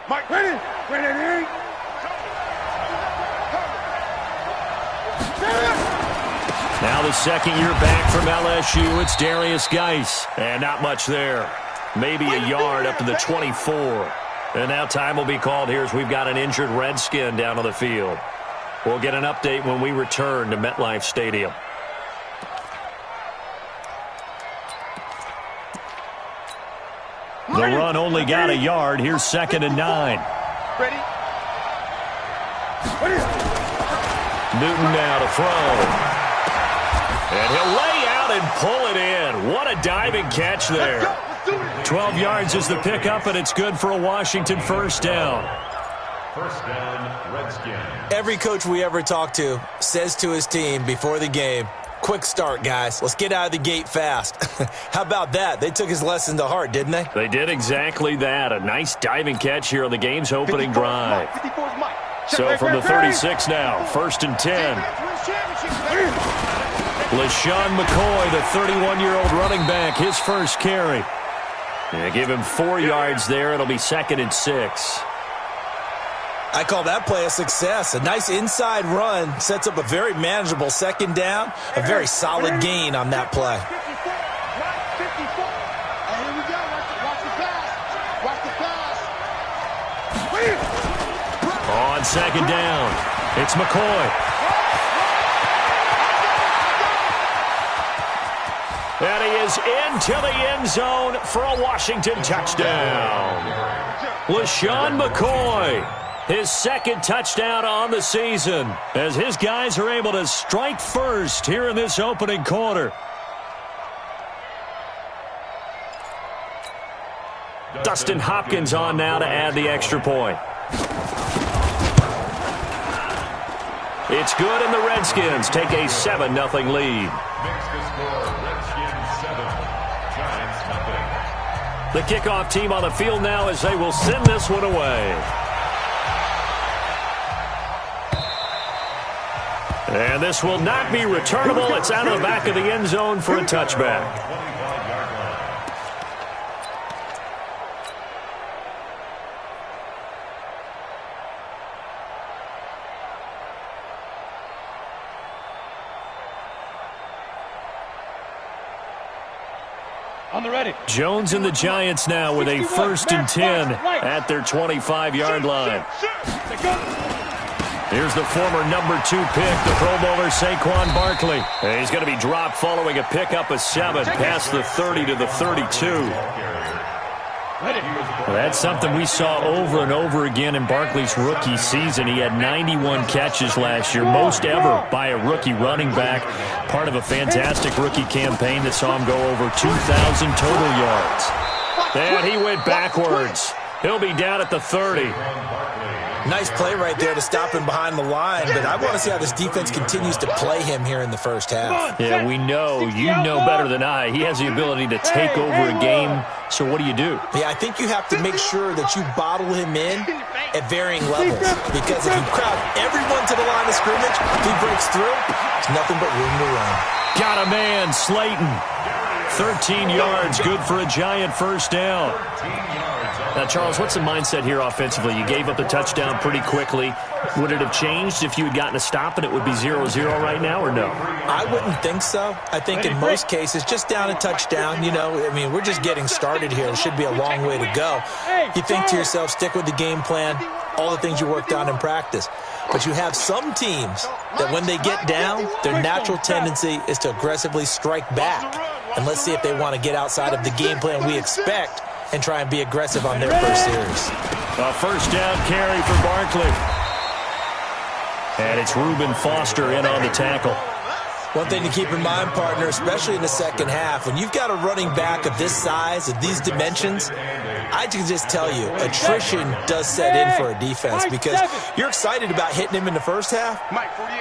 Mike, ready? Ready? Now the second year back from LSU, it's Darius Geis. And not much there. Maybe a yard up to the 24. And now time will be called here as we've got an injured Redskin down on the field. We'll get an update when we return to MetLife Stadium. The run only got a yard. Here's 2nd and 9. Ready? Newton now to throw. And he'll lay out and pull it in. What a diving catch there. 12 yards is the pickup, and it's good for a Washington first down. First down, Redskin. Every coach we ever talk to says to his team before the game, quick start, guys. Let's get out of the gate fast. How about that? They took his lesson to heart, didn't they? They did exactly that. A nice diving catch here on the game's opening drive. So from the 36 now, 1st and 10. LaShawn McCoy, the 31-year-old running back, his first carry. Yeah, give him 4 yards there. It'll be 2nd and 6. I call that play a success. A nice inside run sets up a very manageable 2nd down. A very solid gain on that play. On 2nd down, it's McCoy. And he is into the end zone for a Washington touchdown. LaShawn McCoy, his 2nd touchdown on the season, as his guys are able to strike first here in this opening quarter. Dustin Hopkins on now to add the extra point. It's good, and the Redskins take a 7-0 lead. The kickoff team on the field now as they will send this one away. And this will not be returnable. It's out of the back of the end zone for a touchback. On the ready. Jones and the Giants now with a 1st and 10 at their 25-yard line. Here's the former number 2 pick, the Pro Bowler Saquon Barkley. And he's going to be dropped following a pickup of 7 past the 30 to the 32. That's something we saw over and over again in Barkley's rookie season. He had 91 catches last year, most ever by a rookie running back. Part of a fantastic rookie campaign that saw him go over 2,000 total yards. And he went backwards. He'll be down at the 30. Nice play right there to stop him behind the line, but I want to see how this defense continues to play him here in the first half. Yeah, we know. You know better than I. He has the ability to take over a game, so what do you do? Yeah, I think you have to make sure that you bottle him in at varying levels, because if you crowd everyone to the line of scrimmage, if he breaks through, there's nothing but room to run. Got a man, Slayton. 13 yards, good for a Giant first down. Now, Charles, what's the mindset here offensively? You gave up the touchdown pretty quickly. Would it have changed if you had gotten a stop and it would be 0-0 right now, or no? I wouldn't think so. I think in most cases, just down a touchdown, you know, I mean, we're just getting started here. It should be a long way to go. You think to yourself, stick with the game plan, all the things you worked on in practice. But you have some teams that when they get down, their natural tendency is to aggressively strike back. And let's see if they want to get outside of the game plan we expect and try and be aggressive on their first series. A first down carry for Barkley. And it's Reuben Foster in on the tackle. One thing to keep in mind, partner, especially in the second half, when you've got a running back of this size, of these dimensions, I can just tell you, attrition does set in for a defense, because you're excited about hitting him in the first half,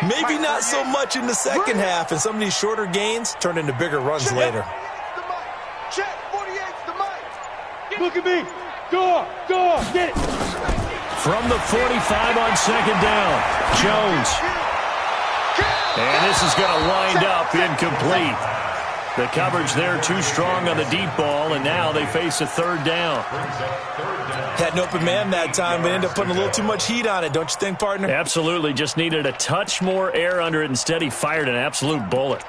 maybe not so much in the second half, and some of these shorter gains turn into bigger runs later. Look at me. Go, get it. From the 45 on second down, Jones. And this is going to wind up incomplete. The coverage there too strong on the deep ball, and now they face a third down. Had an open man that time, but ended up putting a little too much heat on it, don't you think, partner? Absolutely. Just needed a touch more air under it. Instead, he fired an absolute bullet.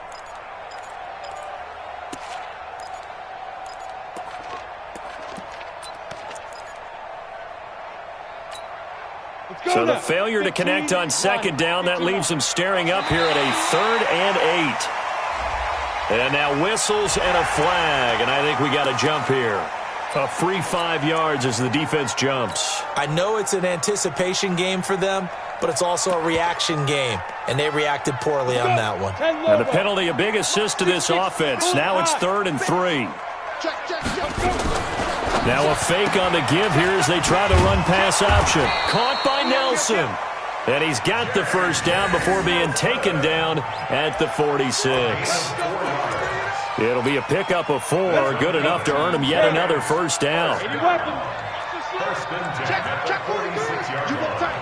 So the failure to connect on second down, that leaves him staring up here at a 3rd and 8. And now whistles and a flag, and I think we got a jump here. A free 5 yards as the defense jumps. I know it's an anticipation game for them, but it's also a reaction game, and they reacted poorly on that one. And the penalty, a big assist to this offense. Now it's 3rd and 3. Now a fake on the give here as they try the run-pass option. Caught by Nelson. And he's got the first down before being taken down at the 46. It'll be a pickup of 4, good enough to earn him yet another first down. First and 10 at the 46-yard line.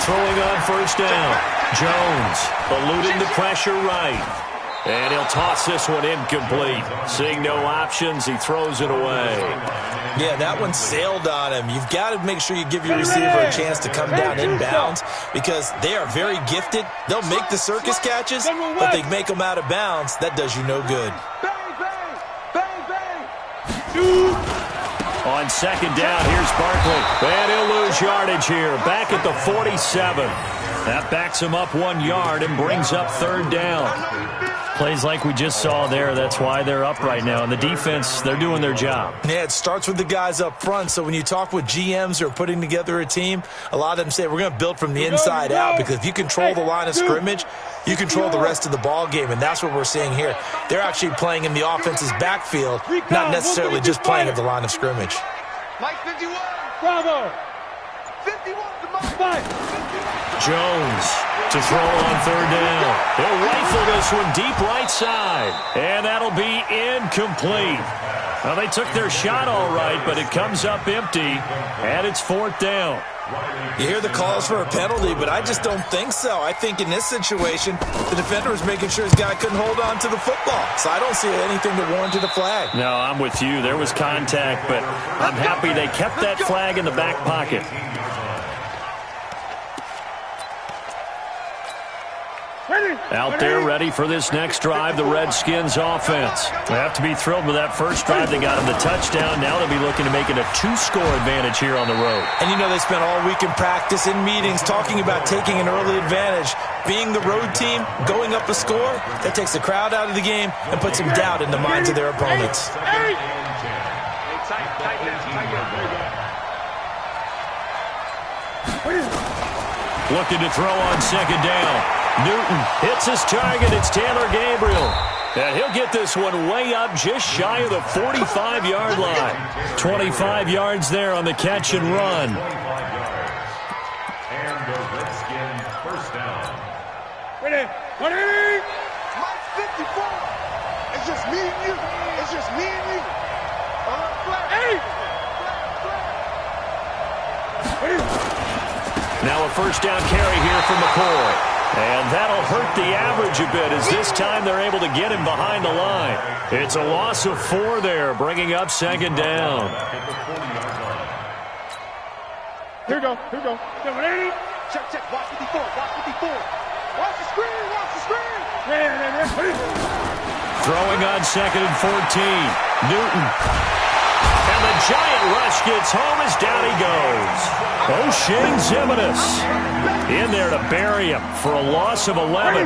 Throwing on first down. Jones eluding the pressure right. And he'll toss this one incomplete. Seeing no options, he throws it away. Yeah, that one sailed on him. You've got to make sure you give your receiver a chance to come down inbounds because they are very gifted. They'll make the circus catches, but they make them out of bounds. That does you no good. On second down, here's Barkley. And he'll lose yardage here. Back at the 47. That backs him up 1 yard and brings up 3rd down. Plays like we just saw there. That's why they're up right now. And the defense, they're doing their job. Yeah, it starts with the guys up front. So when you talk with GMs who are putting together a team, a lot of them say we're going to build from the inside out because if you control the line of scrimmage, you control the rest of the ball game. And that's what we're seeing here. They're actually playing in the offense's backfield, not necessarily just playing at the line of scrimmage. Mike 51. Bravo. 51 to Mike 5. Jones to throw on 3rd down. He'll rifle this one deep right side. And that'll be incomplete. Well, they took their shot all right, but it comes up empty. And it's 4th down. You hear the calls for a penalty, but I just don't think so. I think in this situation, the defender was making sure his guy couldn't hold on to the football. So I don't see anything that warranted a flag. No, I'm with you. There was contact, but I'm happy they kept that flag in the back pocket. Out there ready for this next drive, the Redskins offense. They have to be thrilled with that first drive. They got them the touchdown. Now they'll be looking to make it a 2-score advantage here on the road. And you know they spent all week in practice, in meetings, talking about taking an early advantage. Being the road team, going up a score, that takes the crowd out of the game and puts some doubt in the minds of their opponents. Looking to throw on second down. Newton hits his target. It's Taylor Gabriel. And he'll get this one way up just shy of the 45-yard line. 25 yards there on the catch and run. And the Redskins first down. Ready. Mike 54. It's just me and you. It's just me and you. Now a first down carry here from McCoy. And that'll hurt the average a bit as this time they're able to get him behind the line. It's a loss of 4 there, bringing up second down. Here we go. Ready? Check. Watch 54. Watch the screen. Throwing on second and 14. Newton. And the giant rush gets home as down he goes. O'Shane Zimenez in there to bury him for a loss of 11.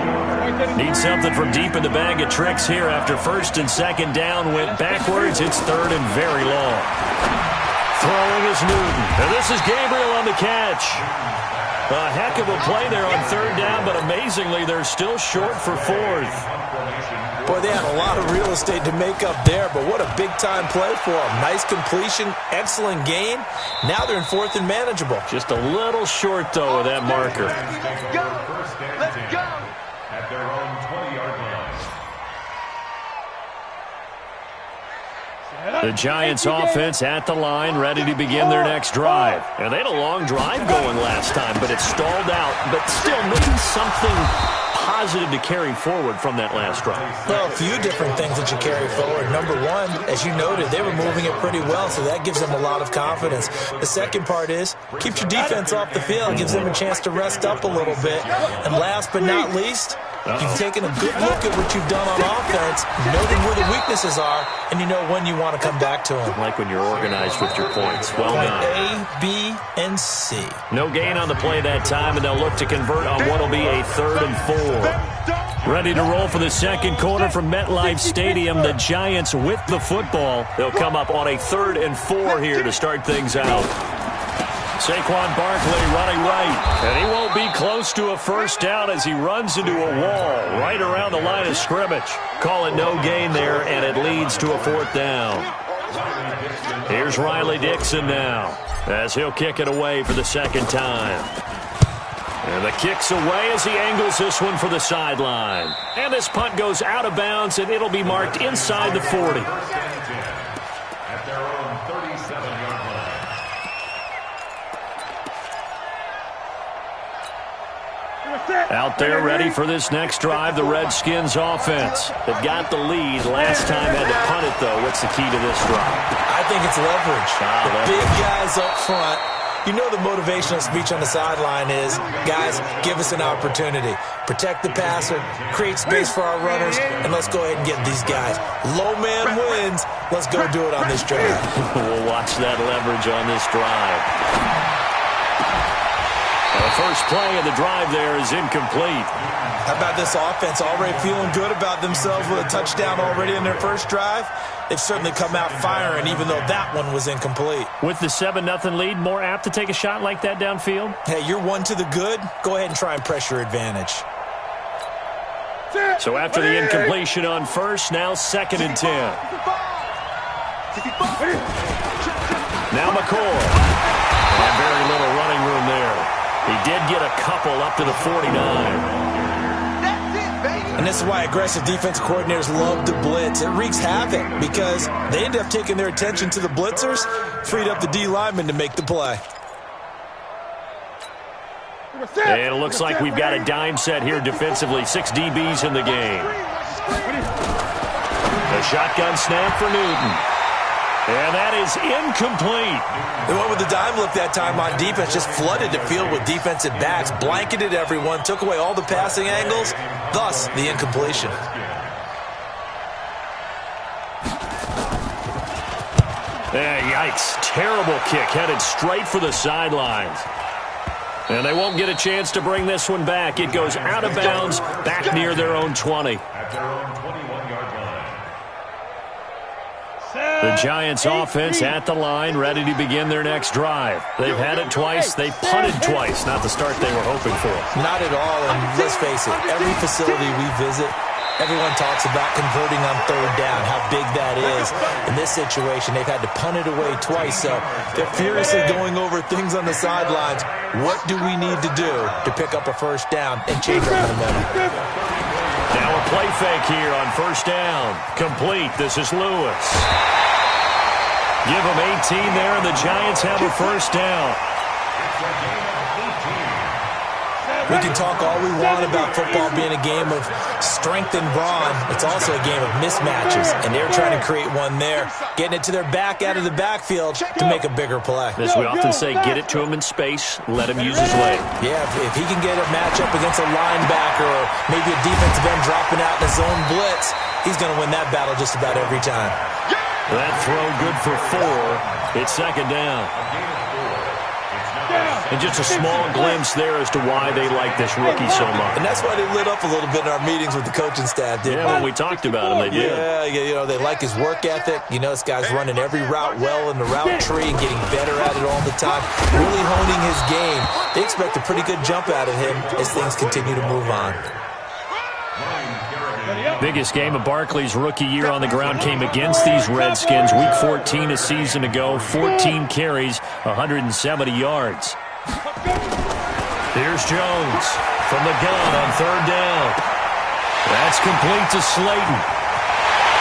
Need something from deep in the bag of tricks here after first and second down went backwards. It's 3rd and very long. Throwing is Newton. And this is Gabriel on the catch. A heck of a play there on 3rd down, but amazingly they're still short for 4th. Boy, they had a lot of real estate to make up there, but what a big-time play for them. Nice completion, excellent gain. Now they're in 4th and manageable. Just a little short, though, of that marker. Let's go. At their own 20-yard line. The Giants offense at the line, ready to begin their next drive. And they had a long drive going last time, but it stalled out. But still, maybe something positive to carry forward from that last drive? Well, a few different things that you carry forward. Number one, as you noted, they were moving it pretty well, so that gives them a lot of confidence. The second part is, keeps your defense off the field, gives them a chance to rest up a little bit. And last but not least, you've taken a good look at what you've done on offense, noted where the weaknesses are, and you know when you want to come back to them. Like when you're organized with your points. Well done. A, B, and C. No gain on the play that time, and they'll look to convert on what will be a 3rd and 4. Ready to roll for the second quarter from MetLife Stadium. The Giants with the football. They'll come up on a 3rd and 4 here to start things out. Saquon Barkley running right, and he won't be close to a first down as he runs into a wall right around the line of scrimmage. Call it no gain there, and it leads to a 4th down. Here's Riley Dixon now as he'll kick it away for the second time. And the kick's away as he angles this one for the sideline. And this punt goes out of bounds, and it'll be marked inside the 40. At their own 37-yard line. Out there ready for this next drive, the Redskins offense. They've got the lead. Last time had to punt it, though. What's the key to this drive? I think it's leverage. The big guys up front. You know the motivational speech on the sideline is, guys, give us an opportunity. Protect the passer, create space for our runners, and let's go ahead and get these guys. Low man wins. Let's go do it on this drive. We'll watch that leverage on this drive. The first play of the drive there is incomplete. How about this offense already feeling good about themselves with a touchdown already in their first drive? They've certainly come out firing, even though that one was incomplete. With the 7-0 lead, more apt to take a shot like that downfield? Hey, you're one to the good. Go ahead and try and press your advantage. So after the incompletion on first, now 2nd and 10. Now McCoy. And very little running room there. He did get a couple up to the 49. And this is why aggressive defense coordinators love to blitz. It wreaks havoc because they end up taking their attention to the blitzers, freed up the D lineman to make the play. And it looks like we've got a dime set here defensively. 6 DBs in the game. A shotgun snap for Newton. And that is incomplete. They went with the dime look that time on defense, just flooded the field with defensive backs, blanketed everyone, took away all the passing angles, thus the incompletion. Yikes. Terrible kick headed straight for the sidelines. And they won't get a chance to bring this one back. It goes out of bounds back near their own 20. At their own 21-yard line. The Giants offense at the line, ready to begin their next drive. They've had it twice. They've punted twice. Not the start they were hoping for. Not at all, and let's face it, every facility we visit, everyone talks about converting on 3rd down, how big that is. In this situation, they've had to punt it away twice, so they're furiously going over things on the sidelines. What do we need to do to pick up a first down and change our momentum? Now a play fake here on first down. Complete. This is Lewis. Give them 18 there, and the Giants have a first down. We can talk all we want about football being a game of strength and brawn. It's also a game of mismatches, and they're trying to create one there, getting it to their back out of the backfield to make a bigger play. As we often say, get it to him in space, let him use his leg. Yeah, if he can get a matchup against a linebacker or maybe a defensive end dropping out in a zone blitz, he's going to win that battle just about every time. That throw good for 4. It's 2nd down. And just a small glimpse there as to why they like this rookie so much. And that's why they lit up a little bit in our meetings with the coaching staff, didn't they? When we talked about him, they did. Yeah, you know, they like his work ethic. You know, this guy's running every route well in the route tree and getting better at it all the time, really honing his game. They expect a pretty good jump out of him as things continue to move on. Biggest game of Barkley's rookie year on the ground came against these Redskins. Week 14 a season ago, 14 carries, 170 yards. Here's Jones from the gun on 3rd down. That's complete to Slayton.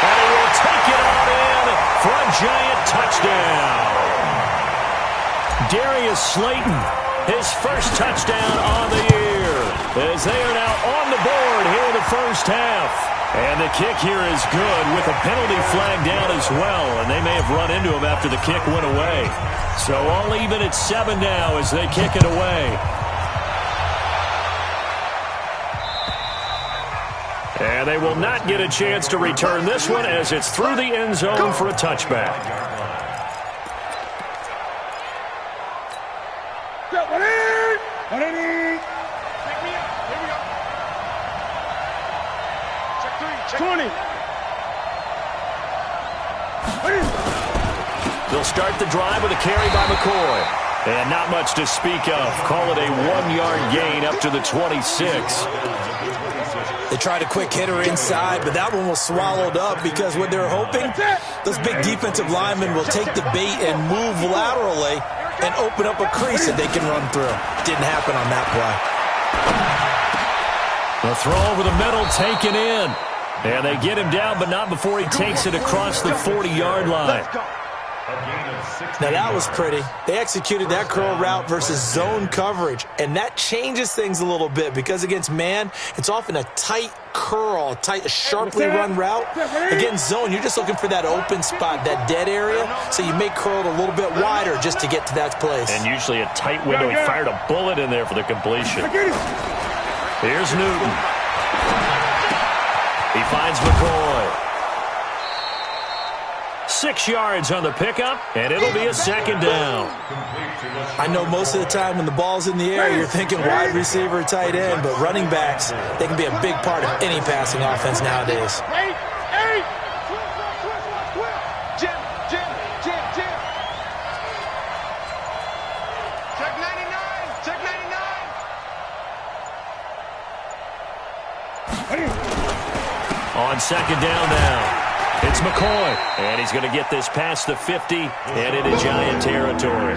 And he will take it on in for a giant touchdown. Darius Slayton, his first touchdown on the year. as they are now on the board here in the first half. And the kick here is good with a penalty flag down as well, and they may have run into him after the kick went away. So all even at 7 now as they kick it away. And they will not get a chance to return this one as it's through the end zone for a touchback. They'll start the drive with a carry by McCoy. And not much to speak of. Call it a 1-yard gain up to the 26. They tried a quick hitter inside, but that one was swallowed up because what they're hoping, those big defensive linemen will take the bait and move laterally and open up a crease that they can run through. Didn't happen on that The play. throw over the middle taken in. And they get him down, but not before he takes it across the 40-yard line. Now, that was pretty. They executed that curl route versus zone coverage, and that changes things a little bit because against man, it's often a tight curl, sharply run route. Against zone, you're just looking for that open spot, that dead area, so you may curl it a little bit wider just to get to that place. And usually a tight window. He fired a bullet in there for the completion. Here's Newton. He finds McCoy. 6 yards on the pickup, and it'll be a second down. I know most of the time when the ball's in the air, you're thinking wide receiver, tight end, but running backs, they can be a big part of any passing offense nowadays. Check 99. Check 99. On second down now. It's McCoy, and he's going to get this past the 50 and into Giant territory.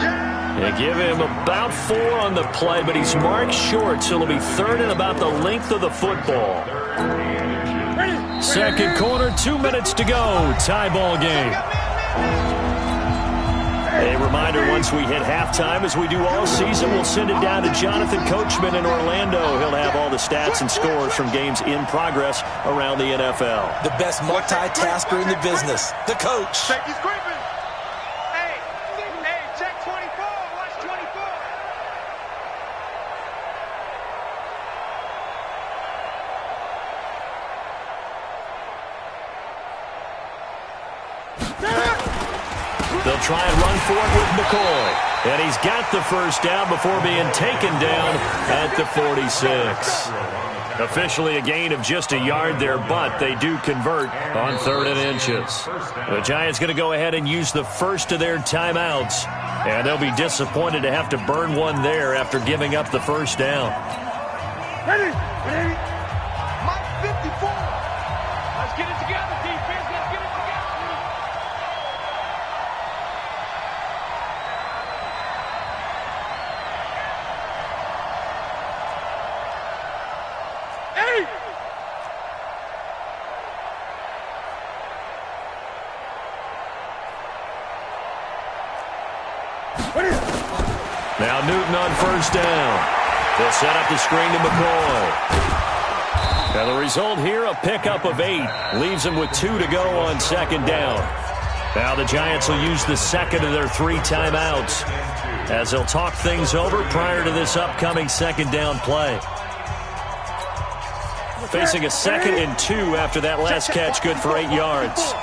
They give him about 4 on the play, but he's marked short, so it'll be third and about the length of the football. Second quarter, 2 minutes to go. Tie ball game. A reminder, once we hit halftime, as we do all season, we'll send it down to Jonathan Coachman in Orlando. He'll have all the stats and scores from games in progress around the NFL. The best multitasker in the business, the coach. Safety's creeping. Hey, check 24. Watch 24. They'll try and run for it with McCoy. And he's got the first down before being taken down at the 46. Officially a gain of just a yard there, but they do convert on 3rd and inches. The Giants going to go ahead and use the first of their timeouts. And they'll be disappointed to have to burn one there after giving up the first down. Ready. Mike 54. Let's get it together, defense. Let's get it together. Now Newton on first down. They'll set up the screen to McCoy. Now the result here, a pickup of 8. Leaves them with 2 to go on second down. Now the Giants will use the second of their 3 timeouts as they'll talk things over prior to this upcoming second down play. Facing a 2nd and 2 after that last catch, good for 8 yards.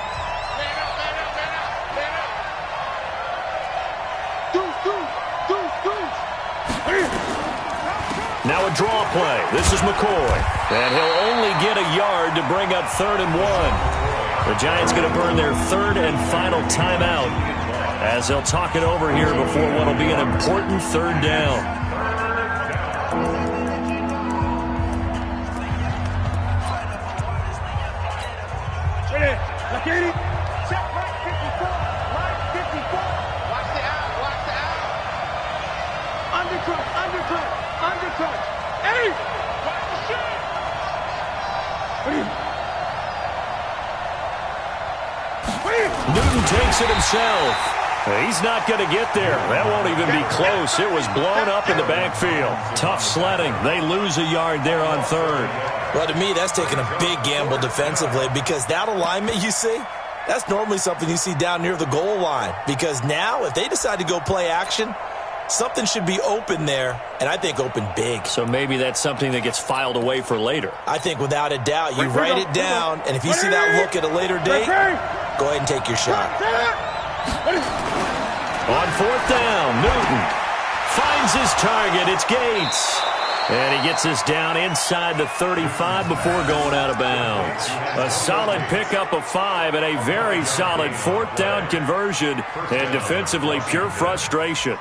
Now a draw play. This is McCoy. And he'll only get a yard to bring up 3rd and 1. The Giants going to burn their 3rd and final timeout as they'll talk it over here before what will be an important 3rd down. Check Mike 54. Mike 54. Watch the out. Watch the out. Undercut. Hey! Watch the shot. Newton takes it himself. He's not going to get there. That won't even be close. It was blown up in the backfield. Tough sledding. They lose a yard there on third. Well, to me, that's taking a big gamble defensively because that alignment you see, that's normally something you see down near the goal line. Because now, if they decide to go play action, something should be open there, and I think open big. So maybe that's something that gets filed away for later. I think without a doubt, you write it down, and if you see that look at a later date, go ahead and take your shot. On fourth down, Newton finds his target. It's Gates. And he gets us down inside the 35 before going out of bounds. A solid pickup of 5 and a very solid fourth down conversion. And defensively, pure frustration.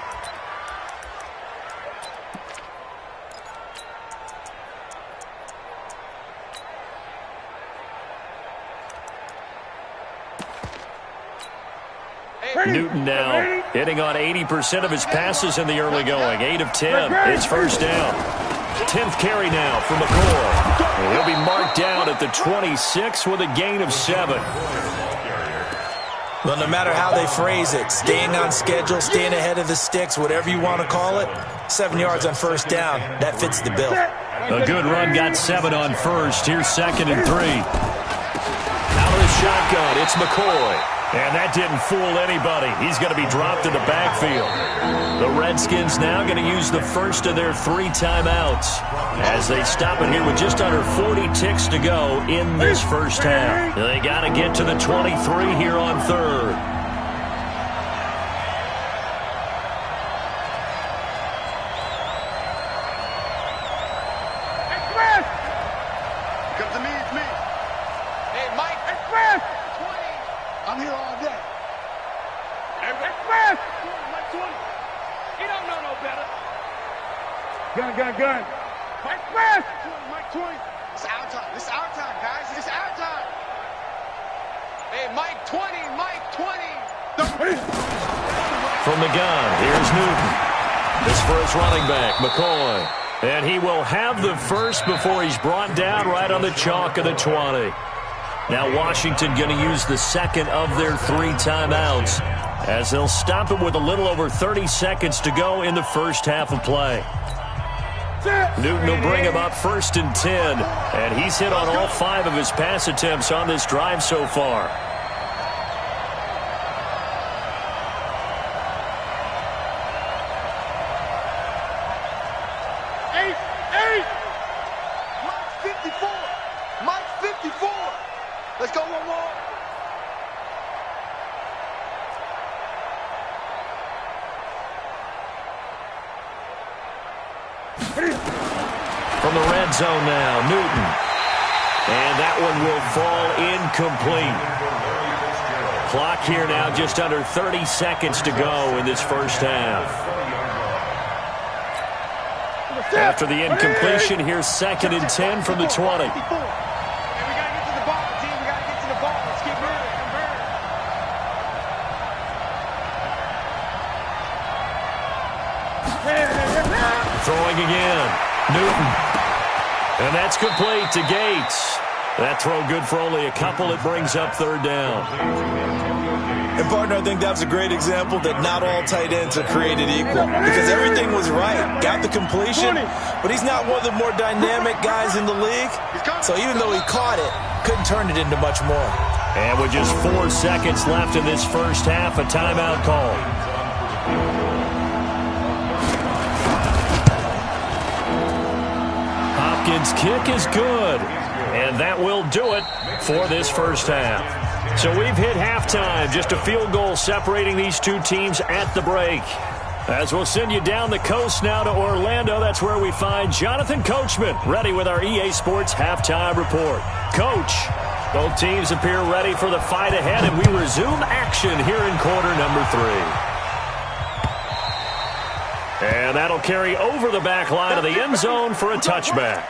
Newton now hitting on 80% of his passes in the early going. 8 of 10. It's first down. 10th carry now for McCoy. He'll be marked down at the 26 with a gain of 7. Well, no matter how they phrase it, staying on schedule, staying ahead of the sticks, whatever you want to call it, 7 yards on first down, that fits the bill. A good run got 7 on first. Here's 2nd and 3. Out of the shotgun, it's McCoy. And that didn't fool anybody. He's going to be dropped in the backfield. The Redskins now going to use the first of their 3 timeouts as they stop it here with just under 40 ticks to go in this first half. They got to get to the 23 here on third. Come to me, it's me. Hey, Mike. Express! I'm here all day. Express! Mike 20. He don't know no better. Gun. Express! Mike 20. It's our time. It's our time, guys. It's our time. Hey, Mike 20. Mike 20. From the gun, here's Newton. This for his running back, McCoy. And he will have the first before he's brought down right on the chalk of the 20. Now Washington going to use the second of their 3 timeouts as they'll stop it with a little over 30 seconds to go in the first half of play. Newton will bring him up 1st and 10, and he's hit on all 5 of his pass attempts on this drive so far. Mike 54. Mike 54. Let's go one more. From the red zone now, Newton. And that one will fall incomplete. Clock here now just under 30 seconds to go in this first half. After the incompletion, here's 2nd and 10 from the 20. Throwing again. Newton. And that's complete to Gates. That throw good for only a couple. It brings up 3rd down. And, partner, I think that's a great example that not all tight ends are created equal because everything was right. Got the completion, but he's not one of the more dynamic guys in the league. So even though he caught it, couldn't turn it into much more. And with just 4 seconds left in this first half, a timeout call. Hopkins' kick is good, and that will do it for this first half. So we've hit halftime, just a field goal separating these 2 teams at the break. As we'll send you down the coast now to Orlando, that's where we find Jonathan Coachman, ready with our EA Sports halftime report. Coach, both teams appear ready for the fight ahead, and we resume action here in quarter number 3. And that'll carry over the back line of the end zone for a touchback.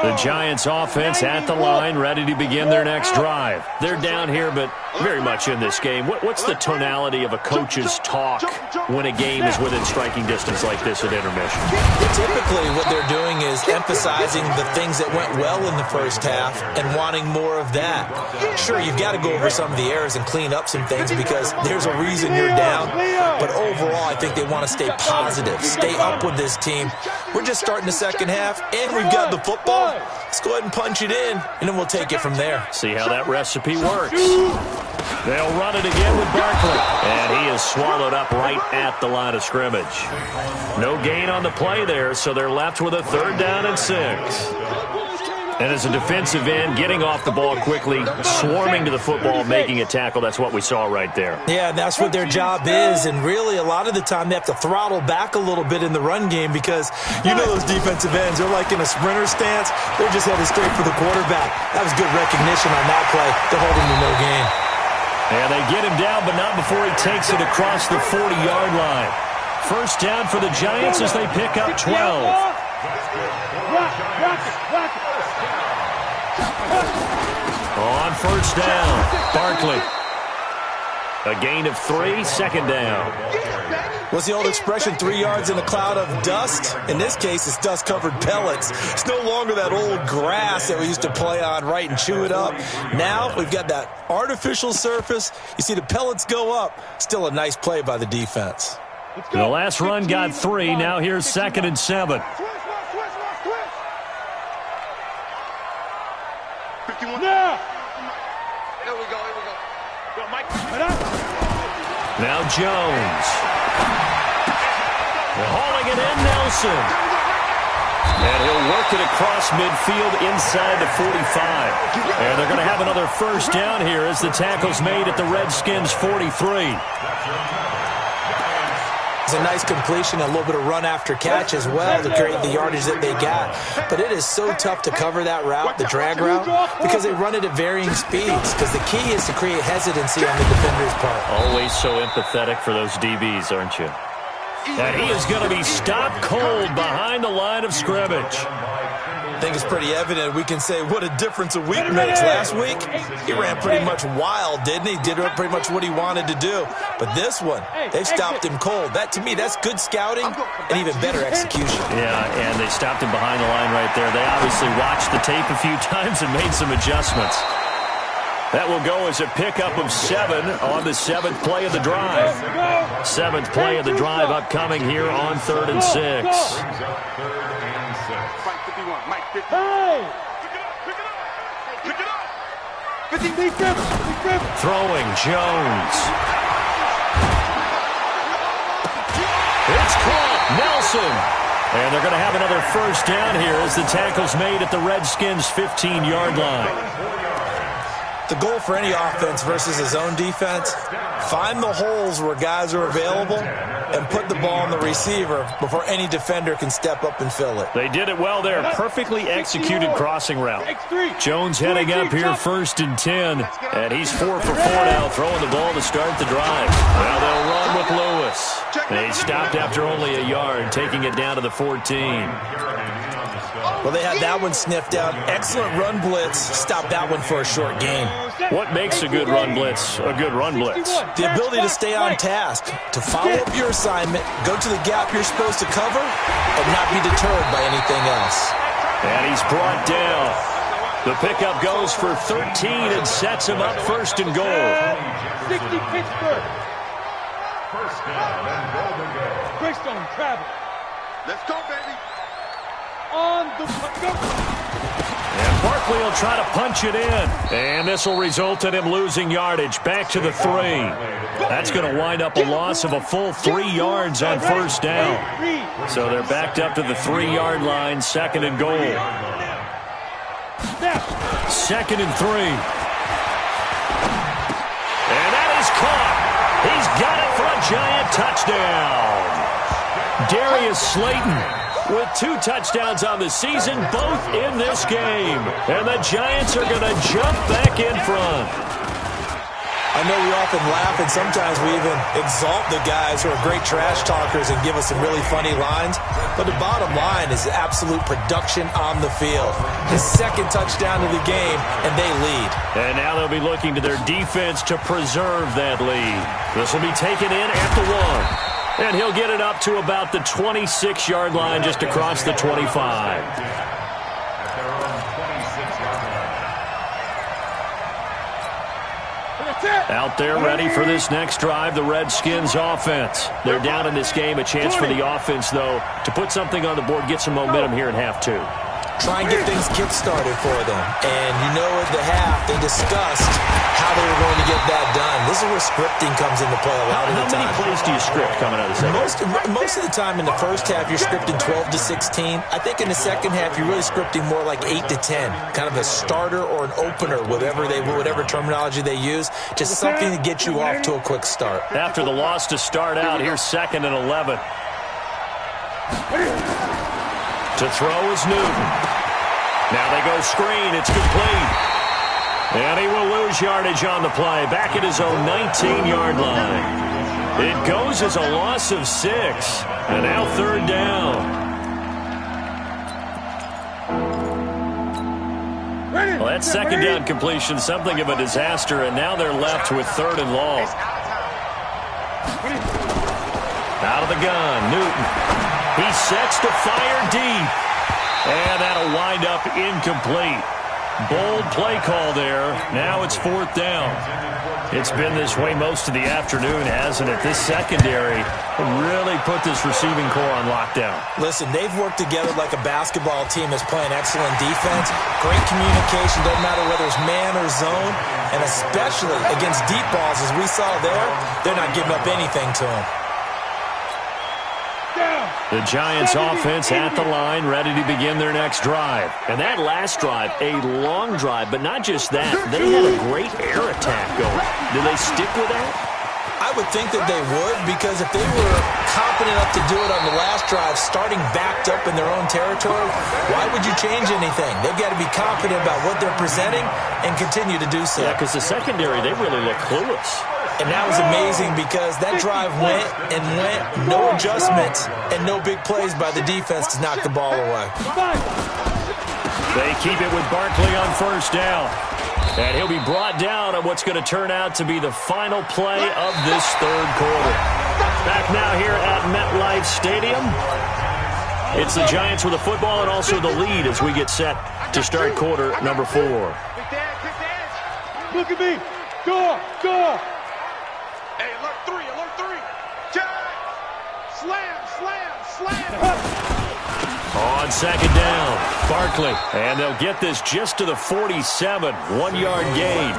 The Giants offense at the line, ready to begin their next drive. They're down here, but very much in this game. What's the tonality of a coach's talk when a game is within striking distance like this at intermission? Typically, what they're doing is emphasizing the things that went well in the first half and wanting more of that. Sure, you've got to go over some of the errors and clean up some things because there's a reason you're down. But overall, I think they want to stay positive, stay up with this team. We're just starting the second half, and we've got the football. Let's go ahead and punch it in, and then we'll take it from there. See how that recipe works. They'll run it again with Barkley, and he is swallowed up right at the line of scrimmage. No gain on the play there, so they're left with a 3rd down and 6. And as a defensive end, getting off the ball quickly, swarming to the football, making a tackle, that's what we saw right there. Yeah, that's what their job is, and really a lot of the time they have to throttle back a little bit in the run game because you know those defensive ends, they're like in a sprinter stance. They're just headed straight for the quarterback. That was good recognition on that play to hold him to no gain. And they get him down, but not before he takes it across the 40-yard line. First down for the Giants as they pick up 12. On first down, Barkley. A gain of 3, 2nd down. What's the old expression, 3 yards in a cloud of dust? In this case, it's dust-covered pellets. It's no longer that old grass that we used to play on, right, and chew it up. Now we've got that artificial surface. You see the pellets go up. Still a nice play by the defense. The last run got 3. Now here's 2nd and 7. Now Jones. Hauling it in, Nelson. And he'll work it across midfield inside the 45. And they're going to have another first down here as the tackle's made at the Redskins' 43. It's a nice completion, a little bit of run after catch as well to create the yardage that they got. But it is so tough to cover that route, the drag route, because they run it at varying speeds. Because the key is to create hesitancy on the defender's part. Always so empathetic for those DBs, aren't you? And he is going to be stopped cold behind the line of scrimmage. I think it's pretty evident. We can say what a difference a week makes. Last week, he ran pretty much wild, didn't he? Did pretty much what he wanted to do. But this one, they've stopped him cold. That, to me, that's good scouting and even better execution. Yeah, and they stopped him behind the line right there. They obviously watched the tape a few times and made some adjustments. That will go as a pickup of 7 on the 7th play of the drive. 7th play of the drive upcoming here on 3rd and 6. Hey! Throwing Jones. It's caught. Nelson. And they're going to have another first down here as the tackle's made at the Redskins' 15-yard line. The goal for any offense versus his own defense, find the holes where guys are available and put the ball on the receiver before any defender can step up and fill it. They did it well there. Perfectly executed crossing route. Jones heading up here 1st and 10. And he's 4 for 4 now, throwing the ball to start the drive. Now they'll run with Lewis. They stopped after only a yard, taking it down to the 14. Well, they had that one sniffed out. Excellent run blitz. Stopped that one for a short gain. What makes a good run blitz a good run blitz? The ability to stay on task, to follow up your assignment, go to the gap you're supposed to cover, and not be deterred by anything else. And he's brought down. The pickup goes for 13 and sets him up 1st and goal. 60 Pittsburgh. First down and goal to go. Greystone travel. Let's go, baby. On the go. And Barkley will try to punch it in. And this will result in him losing yardage. Back to the 3. That's going to wind up a loss of a full 3 yards on first down. So they're backed up to the 3-yard line, 2nd and goal. 2nd and 3. And that is caught. He's got it for a Giant touchdown. Darius Slayton with 2 touchdowns on the season, both in this game. And the Giants are going to jump back in front. A know we often laugh, and sometimes we even exalt the guys who are great trash talkers and give us some really funny lines. But the bottom line is absolute production on the field. His second touchdown of the game, and they lead. And now they'll be looking to their defense to preserve that lead. This will be taken in at the 1. And he'll get it up to about the 26-yard line, just across the 25. Out there ready for this next drive, the Redskins offense. They're down in this game. A chance for the offense, though, to put something on the board, get some momentum here in half 2. Try and get things kick-started for them. And you know at the half, they discussed how they were going to get that done. This is where scripting comes into play a lot of the time. How many plays do you script coming out of the second? Most of the time in the first half, you're scripting 12 to 16. I think in the second half, you're really scripting more like 8 to 10. Kind of a starter or an opener, whatever terminology they use. Just something to get you off to a quick start. After the loss to start out, here's 2nd and 11. To throw is Newton. Now they go screen. It's complete. And he will lose yardage on the play. Back at his own 19-yard line. It goes as a loss of 6. And now 3rd down. Well, that 2nd down completion, something of a disaster. And now they're left with 3rd and long. Out of the gun, Newton. He sets to fire deep. And that'll wind up incomplete. Bold play call there. Now it's 4th down. It's been this way most of the afternoon, hasn't it? This secondary really put this receiving core on lockdown. Listen, they've worked together like a basketball team that's playing excellent defense. Great communication, doesn't matter whether it's man or zone. And especially against deep balls, as we saw there, they're not giving up anything to them. The Giants offense at the line, ready to begin their next drive. And that last drive, a long drive, but not just that. They had a great air attack going. Do they stick with that? I would think that they would, because if they were confident enough to do it on the last drive, starting backed up in their own territory, why would you change anything? They've got to be confident about what they're presenting and continue to do so. Yeah, because the secondary, they really look clueless. And that was amazing because that drive went and went, no adjustments, and no big plays by the defense to knock the ball away. They keep it with Barkley on 1st down. And he'll be brought down on what's going to turn out to be the final play of this 3rd quarter. Back now here at MetLife Stadium. It's the Giants with the football and also the lead as we get set to start quarter number 4. Look at me. Go. Hey, alert 3. Jack! Slam! On 2nd down, Barkley. And they'll get this just to the 47, 1-yard gain.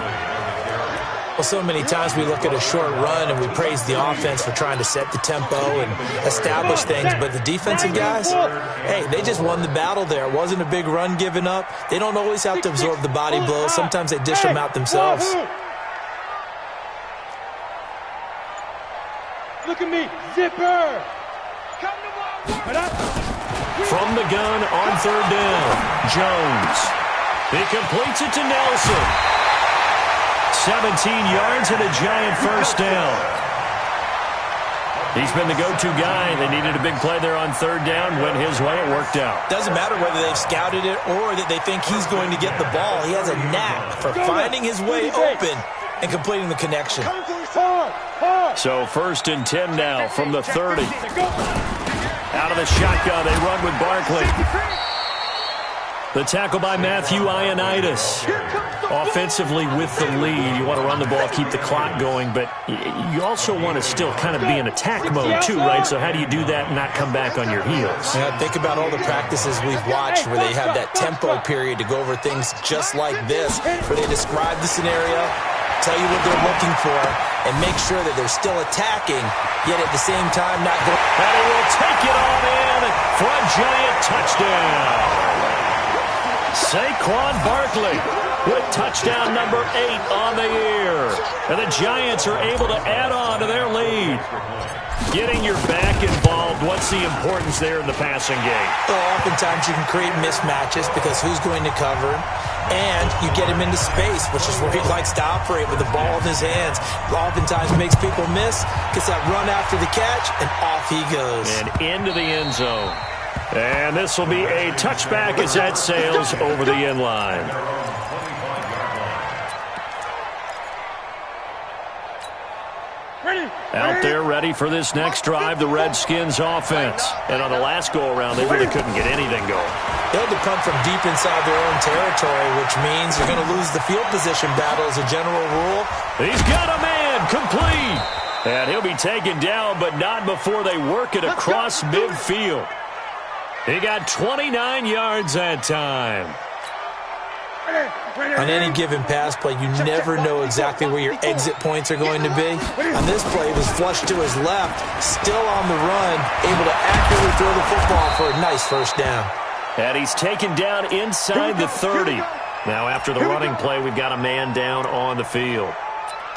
Well, so many times we look at a short run and we praise the offense for trying to set the tempo and establish things, but the defensive guys, hey, they just won the battle there. It wasn't a big run given up. They don't always have to absorb the body blows. Sometimes they dish them out themselves. Look at me, zipper. From the gun on 3rd down, Jones. He completes it to Nelson. 17 yards and a Giant 1st down. He's been the go-to guy. They needed a big play there on 3rd down. Went his way. It worked out. Doesn't matter whether they've scouted it or that they think he's going to get the ball. He has a knack for finding his way open and completing the connection. So 1st and 10 now from the 30. Out of the shotgun, they run with Barkley. The tackle by Matthew Ioannidis. Offensively with the lead, you want to run the ball, keep the clock going, but you also want to still kind of be in attack mode too, right? So how do you do that and not come back on your heels? Yeah, think about all the practices we've watched where they have that tempo period to go over things just like this, where they describe the scenario, tell you what they're looking for, and make sure that they're still attacking, yet at the same time not going. And he will take it on in for a Giant touchdown. Saquon Barkley with touchdown number 8 on the year. And the Giants are able to add on to their lead. Getting your back involved, what's the importance there in the passing game? Well, oftentimes you can create mismatches because who's going to cover him? And you get him into space, which is where he likes to operate with the ball in his hands. Oftentimes makes people miss, gets that run after the catch, and off he goes. And into the end zone. And this will be a touchback as that sails over the end line. Out there ready for this next drive, the Redskins offense. And on the last go-around, they really couldn't get anything going. They'll have to punt from deep inside their own territory, which means they're going to lose the field position battle as a general rule. He's got a man, complete. And he'll be taken down, but not before they work it across midfield. He got 29 yards that time. On any given pass play, you never know exactly where your exit points are going to be. On this play, he was flushed to his left, still on the run, able to accurately throw the football for a nice first down. And he's taken down inside the 30. Now after the running play, we've got a man down on the field.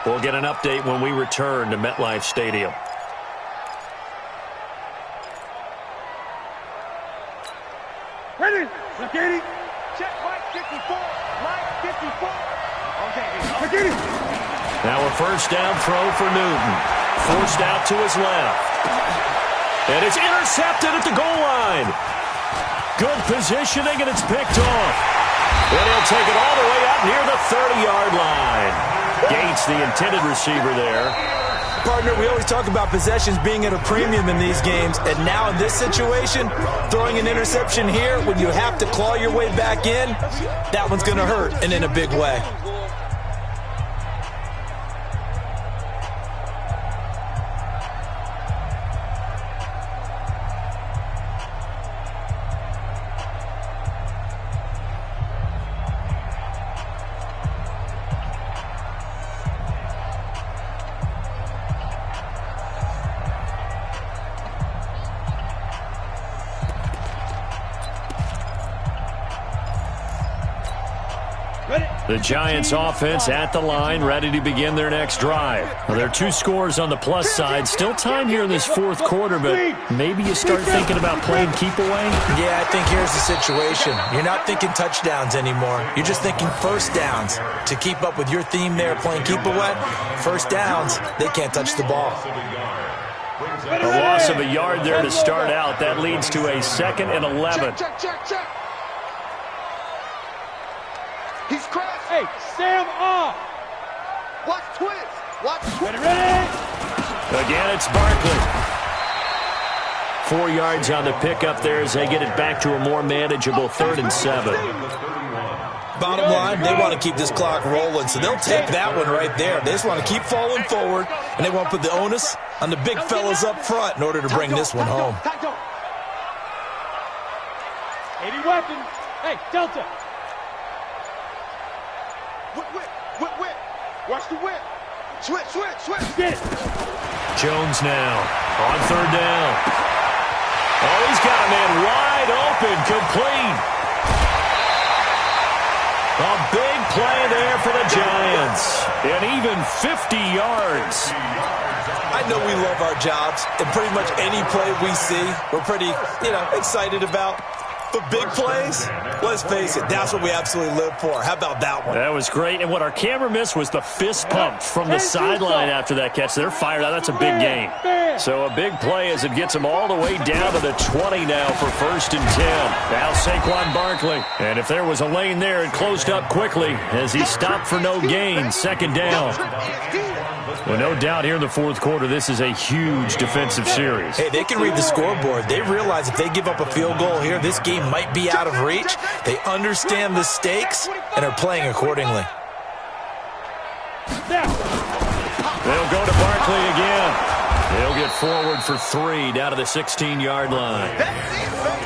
We'll get an update when we return to MetLife Stadium. Ready? Look, check Mike 54. Mike 54. Okay. Now a first down throw for Newton. Forced out to his left. And it's intercepted at the goal line. Good positioning, and it's picked off. And he'll take it all the way up near the 30-yard line. Gates, the intended receiver there. Partner, we always talk about possessions being at a premium in these games, and now in this situation, throwing an interception here when you have to claw your way back in, that one's going to hurt, and in a big way. The Giants offense at the line, ready to begin their next drive. Well, there are two scores on the plus side. Still time here in this fourth quarter, but maybe you start thinking about playing keep away? Yeah, I think here's the situation. You're not thinking touchdowns anymore. You're just thinking first downs. To keep up with your theme there, playing keep away, first downs, they can't touch the ball. A loss of a yard there to start out. That leads to a 2nd and 11. Check. He's crashed. Hey, Sam off. Watch twins. Watch twins. Ready? Again, it's Barkley. 4 yards on the pickup there as they get it back to a more manageable 3rd and 7. Bottom line, they want to keep this clock rolling, so they'll take that one right there. They just want to keep falling forward, and they want to put the onus on the big fellas up front in order to bring this one home. 80 weapons. Hey, Delta. Whip. Watch the whip. Switch. Get it. Jones now on 3rd down. Oh, he's got a man wide open, complete. A big play there for the Giants. And even 50 yards. I know we love our jobs, and pretty much any play we see, we're pretty, excited about. But big plays, let's face it, that's what we absolutely live for. How about that one? That was great. And what our camera missed was the fist pump from the sideline after that catch. They're fired out. That's a big game. So a big play as it gets them all the way down to the 20 now for 1st and 10. Now Saquon Barkley. And if there was a lane there, it closed up quickly as he stopped for no gain. 2nd down. Well, no doubt here in the 4th quarter, this is a huge defensive series. Hey, they can read the scoreboard. They realize if they give up a field goal here, this game might be out of reach. They understand the stakes and are playing accordingly. They'll go to Barkley again. They'll get forward for 3 down to the 16-yard line.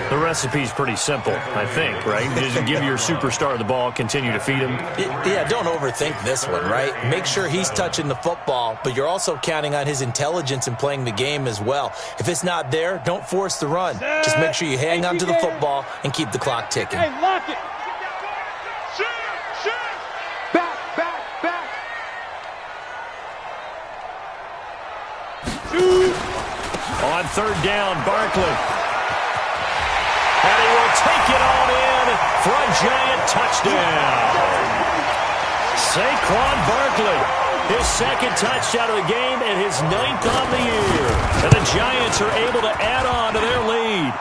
The recipe's pretty simple, I think, right? Just give your superstar the ball, continue to feed him. Yeah, don't overthink this one, right? Make sure he's touching the football, but you're also counting on his intelligence in playing the game as well. If it's not there, don't force the run. Just make sure you hang on to the football and keep the clock ticking. Hey, lock it. Back. On third down, Barkley. And he will take it on in for a giant touchdown. Saquon Barkley, his second touchdown of the game and his 9th on the year. And the Giants are able to add on to their lead.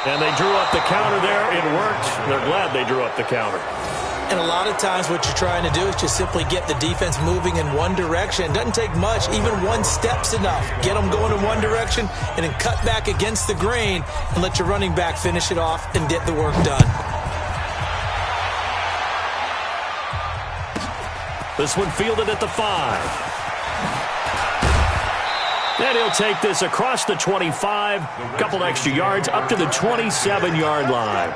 And they drew up the counter there. It worked. They're glad they drew up the counter. And a lot of times what you're trying to do is just simply get the defense moving in one direction. It doesn't take much. Even one step's enough. Get them going in one direction and then cut back against the grain and let your running back finish it off and get the work done. This one fielded at the 5. And he'll take this across the 25, a couple extra yards, up to the 27-yard line.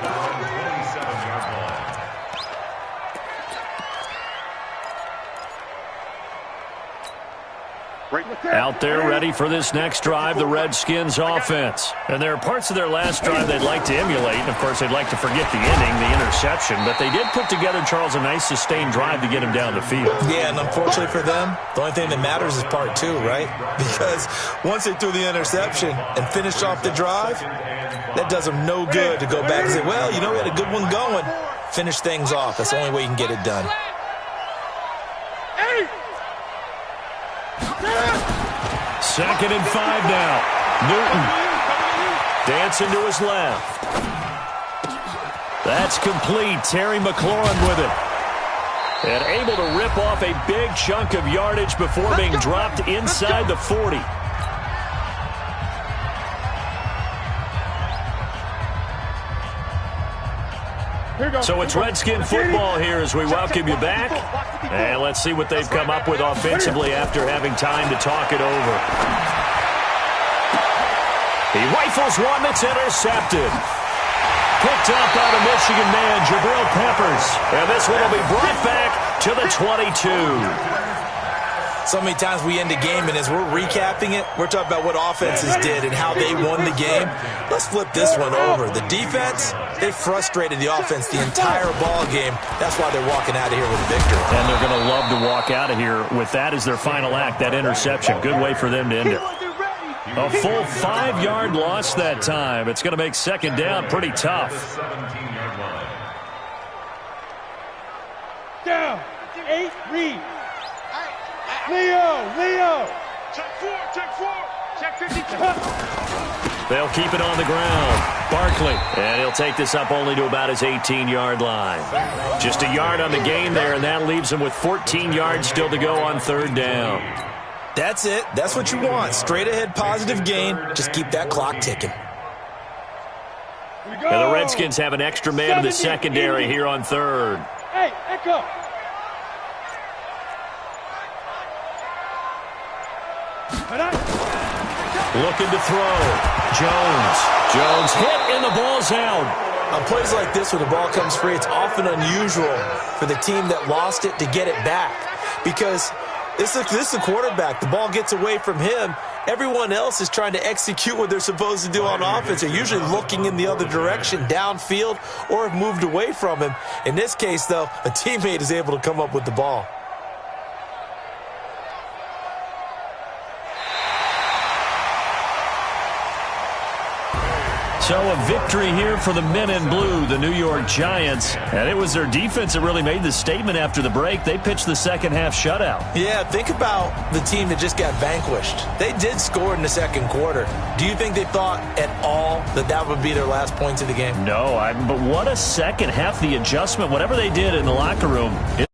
Out there ready for this next drive, the Redskins offense. And there are parts of their last drive they'd like to emulate. And, of course, they'd like to forget the inning, the interception. But they did put together, Charles, a nice sustained drive to get him down the field. Yeah, and unfortunately for them, the only thing that matters is part 2, right? Because once they threw the interception and finished off the drive, that does them no good to go back and say, well, you know, we had a good one going. Finish things off. That's the only way you can get it done. Second and 5 now. Newton dancing to his left. That's complete. Terry McLaurin with it. And able to rip off a big chunk of yardage before being dropped inside the 40. So it's Redskin football here as we welcome you back. And let's see what they've come up with offensively after having time to talk it over. He rifles one that's intercepted. Picked up by the Michigan man, Jabril Peppers. And this one will be brought back to the 22. So many times we end a game, and as we're recapping it, we're talking about what offenses did and how they won the game. Let's flip this one over. The defense, they frustrated the offense the entire ball game. That's why they're walking out of here with a victory. And they're going to love to walk out of here with that as their final act, that interception. Good way for them to end it. A full 5-yard loss that time. It's going to make second down pretty tough. Down. 8, read. Leo. Check 4. Check 52. They'll keep it on the ground. Barkley. And he'll take this up only to about his 18-yard line. Just a yard on the gain there, and that leaves him with 14 yards still to go on third down. That's it. That's what you want. Straight ahead positive gain. Just keep that clock ticking. And the Redskins have an extra man in the secondary here on third. Hey, Echo. Looking to throw. Jones hit and the ball's out. On plays like this where the ball comes free, it's often unusual for the team that lost it to get it back. Because this is the quarterback. The ball gets away from him. Everyone else is trying to execute what they're supposed to do on offense. They're usually looking in the other direction, downfield, or have moved away from him. In this case, though, a teammate is able to come up with the ball. So a victory here for the men in blue, the New York Giants. And it was their defense that really made the statement after the break. They pitched the second half shutout. Yeah, think about the team that just got vanquished. They did score in the second quarter. Do you think they thought at all that that would be their last points of the game? No, but what a second half, the adjustment, whatever they did in the locker room, it